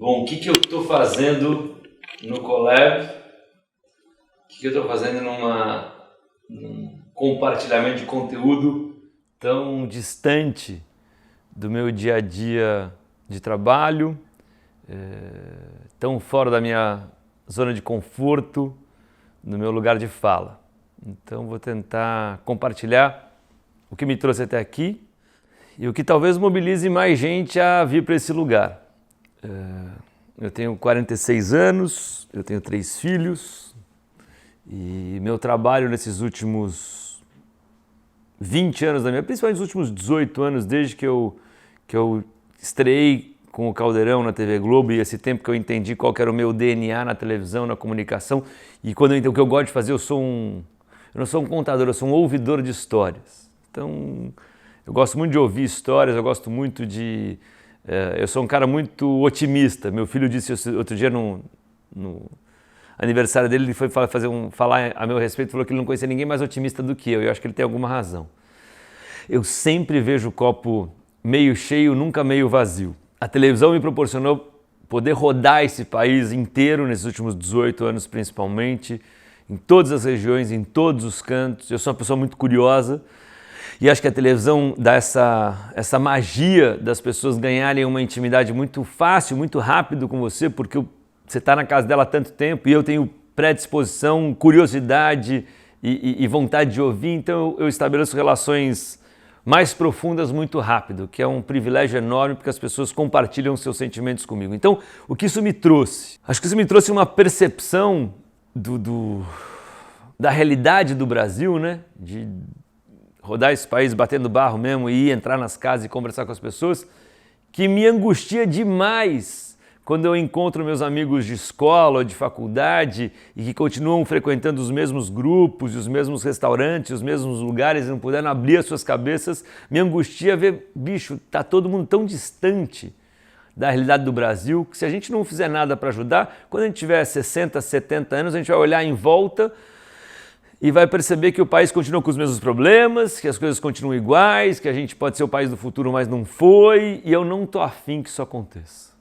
Bom, o que eu estou fazendo no Collab? O que eu estou fazendo num compartilhamento de conteúdo tão distante do meu dia a dia de trabalho, tão fora da minha zona de conforto, no meu lugar de fala. Então vou tentar compartilhar o que me trouxe até aqui e o que talvez mobilize mais gente a vir para esse lugar. Eu tenho 46 anos, eu tenho 3 filhos e meu trabalho nesses últimos 20 anos da minha vida, principalmente nos últimos 18 anos, desde que eu estreiei com o Caldeirão na TV Globo e esse tempo que eu entendi qual que era o meu DNA na televisão, na comunicação, e quando eu entendi o que eu gosto de fazer, eu não sou um contador, eu sou um ouvidor de histórias. Então, eu gosto muito de ouvir histórias, eu gosto muito de... eu sou um cara muito otimista. Meu filho disse outro dia no aniversário dele, ele foi falar a meu respeito, falou que ele não conhecia ninguém mais otimista do que eu, e eu acho que ele tem alguma razão. Eu sempre vejo o copo meio cheio, nunca meio vazio. A televisão me proporcionou poder rodar esse país inteiro, nesses últimos 18 anos principalmente, em todas as regiões, em todos os cantos. Eu sou uma pessoa muito curiosa e acho que a televisão dá essa magia das pessoas ganharem uma intimidade muito fácil, muito rápido com você, porque você está na casa dela há tanto tempo e eu tenho predisposição, curiosidade e vontade de ouvir, então eu estabeleço relações mais profundas muito rápido, que é um privilégio enorme porque as pessoas compartilham seus sentimentos comigo. Então, o que isso me trouxe? Acho que isso me trouxe uma percepção da realidade do Brasil, né? De rodar esse país batendo barro mesmo e entrar nas casas e conversar com as pessoas, que me angustia demais quando eu encontro meus amigos de escola ou de faculdade e que continuam frequentando os mesmos grupos, os mesmos restaurantes, os mesmos lugares e não puderam abrir as suas cabeças. Me angustia ver, bicho, tá todo mundo tão distante da realidade do Brasil que se a gente não fizer nada para ajudar, quando a gente tiver 60, 70 anos, a gente vai olhar em volta e vai perceber que o país continua com os mesmos problemas, que as coisas continuam iguais, que a gente pode ser o país do futuro, mas não foi, e eu não tô afim que isso aconteça.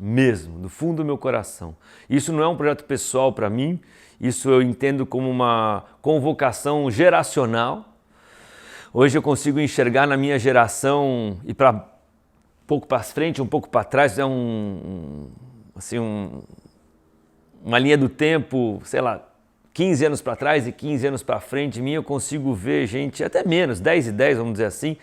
Mesmo, do fundo do meu coração. Isso não é um projeto pessoal para mim, isso eu entendo como uma convocação geracional. Hoje eu consigo enxergar na minha geração e um pouco para frente, um pouco para trás, é uma linha do tempo, sei lá, 15 anos para trás e 15 anos para frente de mim, eu consigo ver gente, até menos, 10 e 10, vamos dizer assim.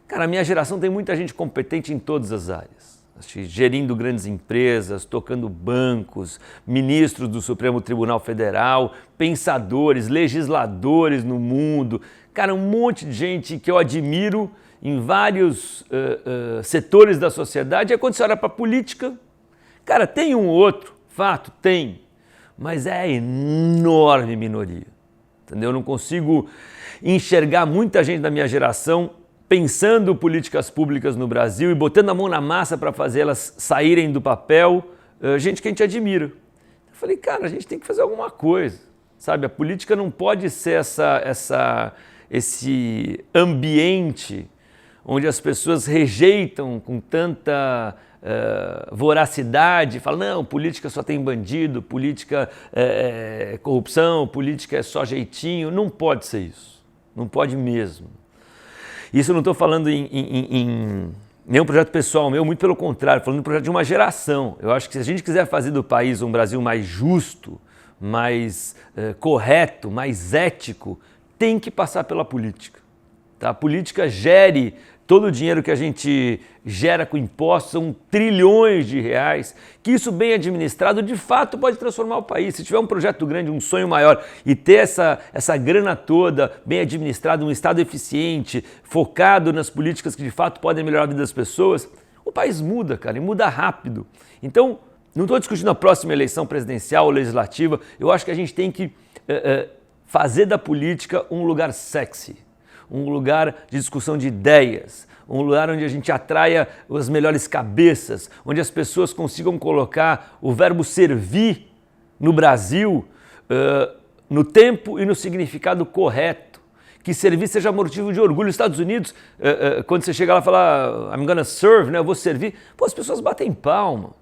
Cara, a minha geração tem muita gente competente em todas as áreas. Gerindo grandes empresas, tocando bancos, ministros do Supremo Tribunal Federal, pensadores, legisladores no mundo. Cara, um monte de gente que eu admiro em vários setores da sociedade. E quando você olha para a política, cara, tem um ou outro, fato, tem, mas é a enorme minoria. Entendeu? Eu não consigo enxergar muita gente da minha geração pensando políticas públicas no Brasil e botando a mão na massa para fazer elas saírem do papel, gente que a gente admira. Eu falei, cara, a gente tem que fazer alguma coisa, sabe? A política não pode ser esse ambiente onde as pessoas rejeitam com tanta voracidade, falam, não, política só tem bandido, política é corrupção, política é só jeitinho. Não pode ser isso, não pode mesmo. Isso eu não estou falando em nenhum projeto pessoal meu, muito pelo contrário, falando do projeto de uma geração. Eu acho que se a gente quiser fazer do país um Brasil mais justo, mais correto, mais ético, tem que passar pela política. Tá? A política gere todo o dinheiro que a gente gera com impostos, são trilhões de reais, que isso bem administrado de fato pode transformar o país. Se tiver um projeto grande, um sonho maior e ter essa grana toda bem administrada, um Estado eficiente, focado nas políticas que de fato podem melhorar a vida das pessoas, o país muda, cara, e muda rápido. Então, não estou discutindo a próxima eleição presidencial ou legislativa, eu acho que a gente tem que fazer da política um lugar sexy, um lugar de discussão de ideias, um lugar onde a gente atraia as melhores cabeças, onde as pessoas consigam colocar o verbo servir no Brasil no tempo e no significado correto, que servir seja motivo de orgulho. Nos Estados Unidos, quando você chega lá e fala I'm gonna serve, né, eu vou servir, pô, as pessoas batem palma.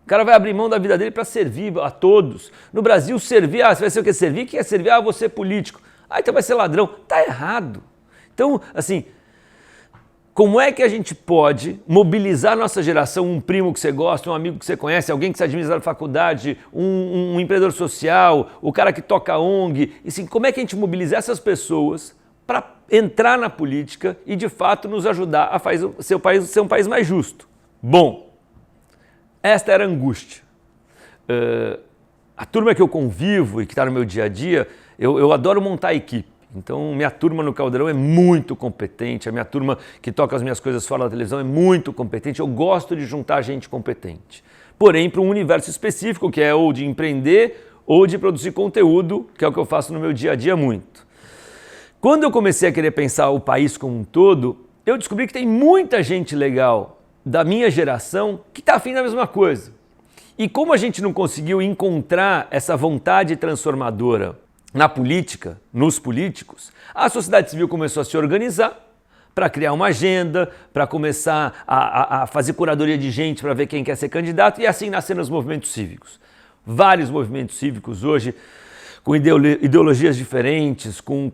O cara vai abrir mão da vida dele para servir a todos. No Brasil, servir, você vai ser o que? Servir? O que é servir? Você é político. Então vai ser ladrão. Tá errado. Então, assim, como é que a gente pode mobilizar a nossa geração, um primo que você gosta, um amigo que você conhece, alguém que você administra na faculdade, um empreendedor social, o cara que toca ONG, e assim, como é que a gente mobilizar essas pessoas para entrar na política e, de fato, nos ajudar a fazer o seu país ser um país mais justo? Bom, esta era a angústia. A turma que eu convivo e que está no meu dia a dia, eu adoro montar equipe. Então, minha turma no Caldeirão é muito competente, a minha turma que toca as minhas coisas fora da televisão é muito competente, eu gosto de juntar gente competente. Porém, para um universo específico, que é ou de empreender ou de produzir conteúdo, que é o que eu faço no meu dia a dia muito. Quando eu comecei a querer pensar o país como um todo, eu descobri que tem muita gente legal da minha geração que está afim da mesma coisa. E como a gente não conseguiu encontrar essa vontade transformadora na política, nos políticos, a sociedade civil começou a se organizar para criar uma agenda, para começar a fazer curadoria de gente para ver quem quer ser candidato e assim nasceram os movimentos cívicos. Vários movimentos cívicos hoje com ideologias diferentes, com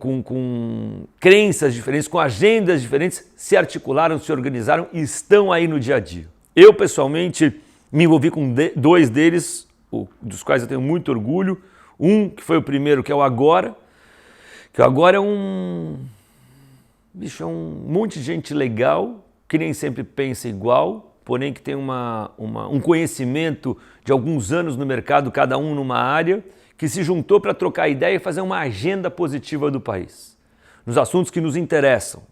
crenças diferentes, com agendas diferentes, se articularam, se organizaram e estão aí no dia a dia. Eu, pessoalmente, me envolvi com dois deles, dos quais eu tenho muito orgulho. Um, que foi o primeiro, que é o Agora, que o Agora é um monte de gente legal, que nem sempre pensa igual, porém que tem um conhecimento de alguns anos no mercado, cada um numa área, que se juntou para trocar ideia e fazer uma agenda positiva do país, nos assuntos que nos interessam.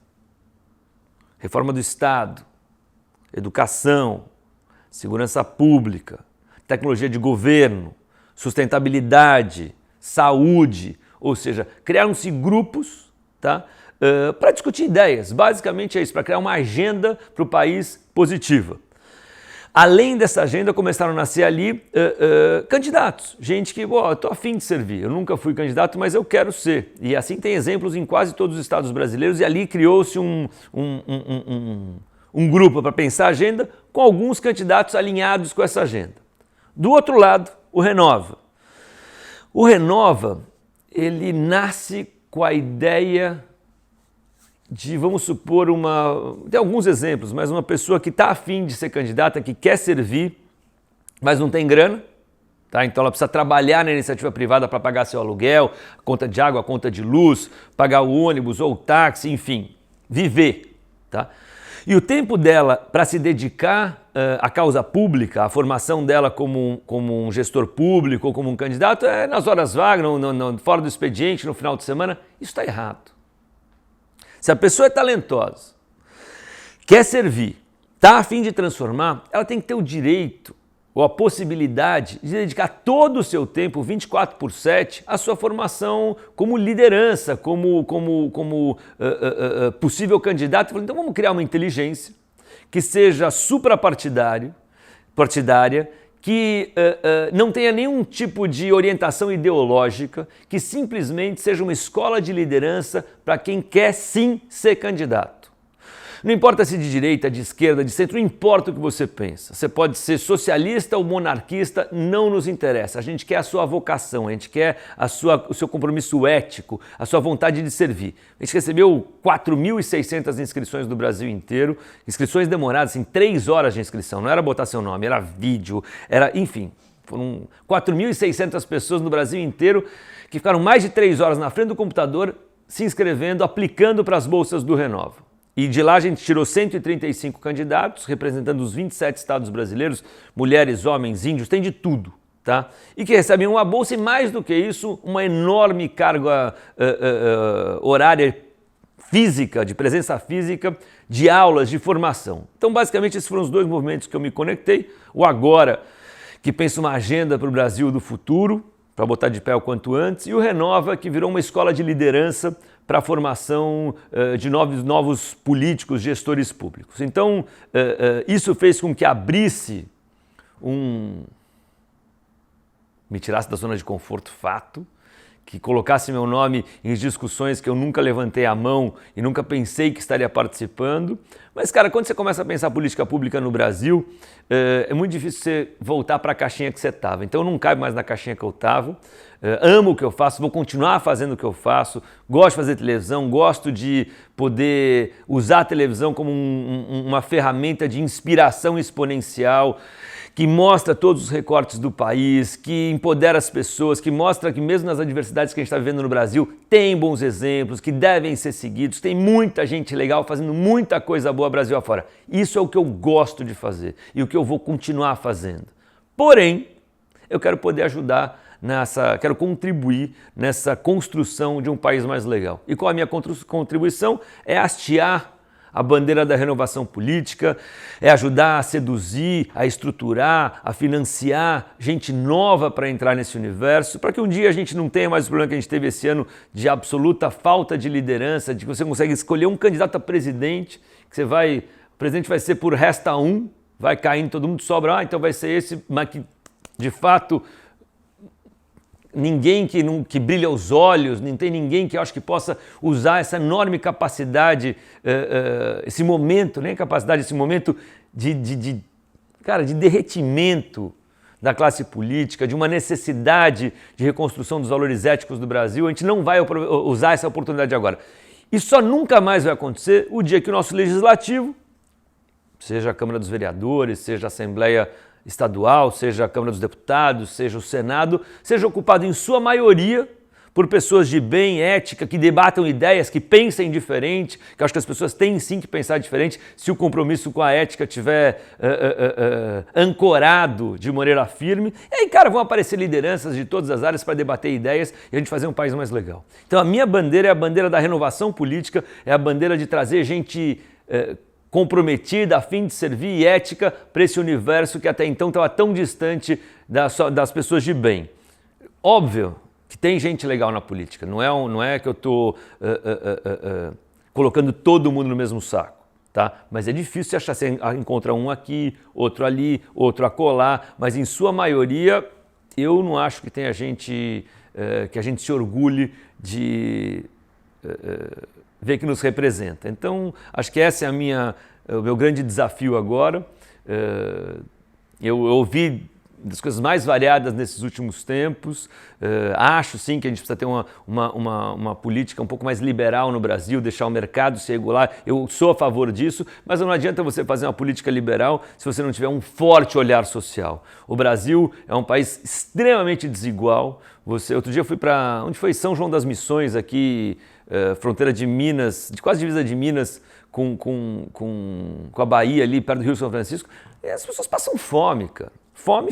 Reforma do Estado, educação, segurança pública, tecnologia de governo, sustentabilidade, saúde, ou seja, criaram-se grupos, tá, para discutir ideias. Basicamente é isso, para criar uma agenda para o país positiva. Além dessa agenda, começaram a nascer ali candidatos, gente que, estou afim de servir, eu nunca fui candidato, mas eu quero ser. E assim tem exemplos em quase todos os estados brasileiros e ali criou-se um grupo para pensar a agenda com alguns candidatos alinhados com essa agenda. Do outro lado, o Renova. O Renova, ele nasce com a ideia de, vamos supor, tem alguns exemplos, mas uma pessoa que está afim de ser candidata, que quer servir, mas não tem grana, tá? Então ela precisa trabalhar na iniciativa privada para pagar seu aluguel, a conta de água, a conta de luz, pagar o ônibus ou o táxi, enfim, viver, tá? E o tempo dela para se dedicar à causa pública, à formação dela como um gestor público ou como um candidato, é nas horas vagas, fora do expediente, no final de semana. Isso está errado. Se a pessoa é talentosa, quer servir, está a fim de transformar, ela tem que ter o direito ou a possibilidade de dedicar todo o seu tempo, 24/7, à sua formação como liderança, como possível candidato. Então vamos criar uma inteligência que seja suprapartidária, que não tenha nenhum tipo de orientação ideológica, que simplesmente seja uma escola de liderança para quem quer sim ser candidato. Não importa se de direita, de esquerda, de centro, não importa o que você pensa. Você pode ser socialista ou monarquista, não nos interessa. A gente quer a sua vocação, a gente quer o seu compromisso ético, a sua vontade de servir. A gente recebeu 4.600 inscrições do Brasil inteiro, inscrições demoradas, 3 horas de inscrição. Não era botar seu nome, era vídeo, enfim. Foram 4.600 pessoas no Brasil inteiro que ficaram mais de 3 horas na frente do computador se inscrevendo, aplicando para as bolsas do Renova. E de lá a gente tirou 135 candidatos, representando os 27 estados brasileiros, mulheres, homens, índios, tem de tudo, tá? E que recebem uma bolsa e, mais do que isso, uma enorme carga horária física, de presença física, de aulas, de formação. Então, basicamente, esses foram os dois movimentos que eu me conectei. O Agora, que pensa uma agenda para o Brasil do futuro, para botar de pé o quanto antes, e o Renova, que virou uma escola de liderança para a formação de novos políticos, gestores públicos. Então, isso fez com que abrisse me tirasse da zona de conforto, fato, que colocasse meu nome em discussões que eu nunca levantei a mão e nunca pensei que estaria participando. Mas, cara, quando você começa a pensar política pública no Brasil, é muito difícil você voltar para a caixinha que você estava. Então eu não caio mais na caixinha que eu estava. Amo o que eu faço, vou continuar fazendo o que eu faço, gosto de fazer televisão, gosto de poder usar a televisão como uma ferramenta de inspiração exponencial, que mostra todos os recortes do país, que empodera as pessoas, que mostra que mesmo nas adversidades que a gente está vivendo no Brasil, tem bons exemplos, que devem ser seguidos, tem muita gente legal fazendo muita coisa boa Brasil afora. Isso é o que eu gosto de fazer e o que eu vou continuar fazendo. Porém, eu quero poder ajudar quero contribuir nessa construção de um país mais legal. E qual a minha contribuição? É hastear a bandeira da renovação política, é ajudar a seduzir, a estruturar, a financiar gente nova para entrar nesse universo, para que um dia a gente não tenha mais o problema que a gente teve esse ano de absoluta falta de liderança, de que você consegue escolher um candidato a presidente, que o presidente vai ser por resta um, vai caindo, todo mundo sobra, então vai ser esse, mas que de fato ninguém que brilha os olhos, não tem ninguém que eu acho que possa usar essa enorme capacidade, esse momento, nem capacidade, esse momento de derretimento da classe política, de uma necessidade de reconstrução dos valores éticos do Brasil. A gente não vai usar essa oportunidade agora. E só nunca mais vai acontecer o dia que o nosso legislativo, seja a Câmara dos Vereadores, seja a Assembleia Estadual, seja a Câmara dos Deputados, seja o Senado, seja ocupado em sua maioria por pessoas de bem, ética, que debatam ideias, que pensem diferente, que eu acho que as pessoas têm sim que pensar diferente se o compromisso com a ética estiver ancorado de maneira firme. E aí, cara, vão aparecer lideranças de todas as áreas para debater ideias e a gente fazer um país mais legal. Então a minha bandeira é a bandeira da renovação política, é a bandeira de trazer gente comprometida, a fim de servir e ética para esse universo que até então estava tão distante das pessoas de bem. Óbvio que tem gente legal na política, não é que eu estou colocando todo mundo no mesmo saco, tá? Mas é difícil achar, você encontra um aqui, outro ali, outro acolá, mas em sua maioria eu não acho que tenha gente que a gente se orgulhe de ver que nos representa. Então, acho que esse é o meu grande desafio agora. Eu ouvi das coisas mais variadas nesses últimos tempos. Acho sim que a gente precisa ter uma política um pouco mais liberal no Brasil, deixar o mercado se regular. Eu sou a favor disso, mas não adianta você fazer uma política liberal se você não tiver um forte olhar social. O Brasil é um país extremamente desigual. Outro dia eu fui para onde foi São João das Missões, aqui, fronteira de Minas, quase divisa de Minas com a Bahia, ali perto do Rio São Francisco, e as pessoas passam fome, cara. Fome,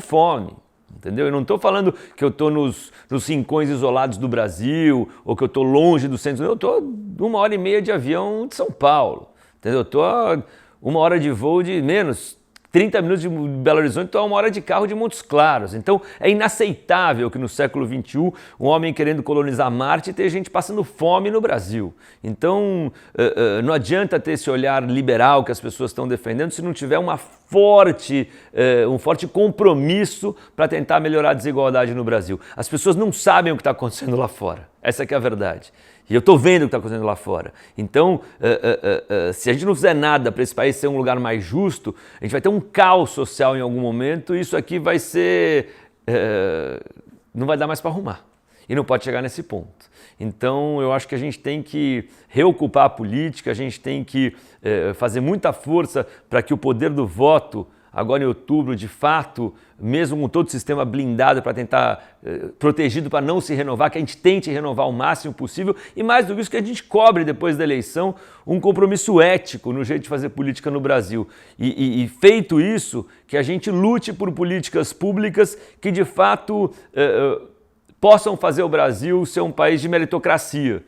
entendeu? Eu não estou falando que eu estou nos rincões isolados do Brasil ou que eu estou longe do centro, eu estou 1h30 de avião de São Paulo, entendeu? Eu estou a 1 hora de voo de menos, 30 minutos de Belo Horizonte, estou a 1 hora de carro de Montes Claros. Então é inaceitável que no século XXI um homem querendo colonizar Marte tenha gente passando fome no Brasil. Então não adianta ter esse olhar liberal que as pessoas estão defendendo se não tiver um forte compromisso para tentar melhorar a desigualdade no Brasil. As pessoas não sabem o que está acontecendo lá fora. Essa que é a verdade. E eu estou vendo o que está acontecendo lá fora. Então, se a gente não fizer nada para esse país ser um lugar mais justo, a gente vai ter um caos social em algum momento e isso aqui vai ser... não vai dar mais para arrumar. E não pode chegar nesse ponto. Então, eu acho que a gente tem que reocupar a política, a gente tem que fazer muita força para que o poder do voto, agora em outubro, de fato, mesmo com todo o sistema blindado para tentar, protegido para não se renovar, que a gente tente renovar o máximo possível e mais do que isso, que a gente cobre depois da eleição um compromisso ético no jeito de fazer política no Brasil. E feito isso, que a gente lute por políticas públicas que de fato possam fazer o Brasil ser um país de meritocracia.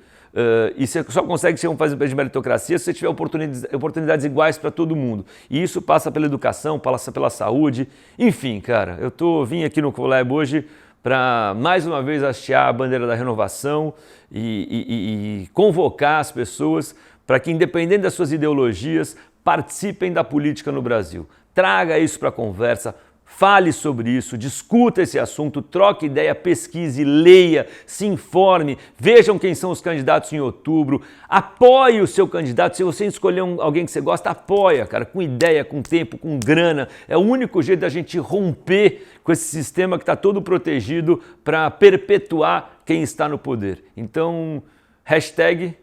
E você só consegue ser um país de meritocracia se você tiver oportunidades iguais para todo mundo. E isso passa pela educação, passa pela saúde. Enfim, cara, vim aqui no Colab hoje para mais uma vez hastear a bandeira da renovação e convocar as pessoas para que, independente das suas ideologias, participem da política no Brasil. Traga isso para a conversa, Fale sobre isso, discuta esse assunto, troque ideia, pesquise, leia, se informe, vejam quem são os candidatos em outubro, apoie o seu candidato. Se você escolher alguém que você gosta, apoia, cara, com ideia, com tempo, com grana. É o único jeito da gente romper com esse sistema que está todo protegido para perpetuar quem está no poder. Então, hashtag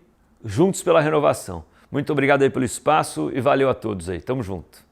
Juntos pela Renovação. Muito obrigado aí pelo espaço e valeu a todos aí. Tamo junto.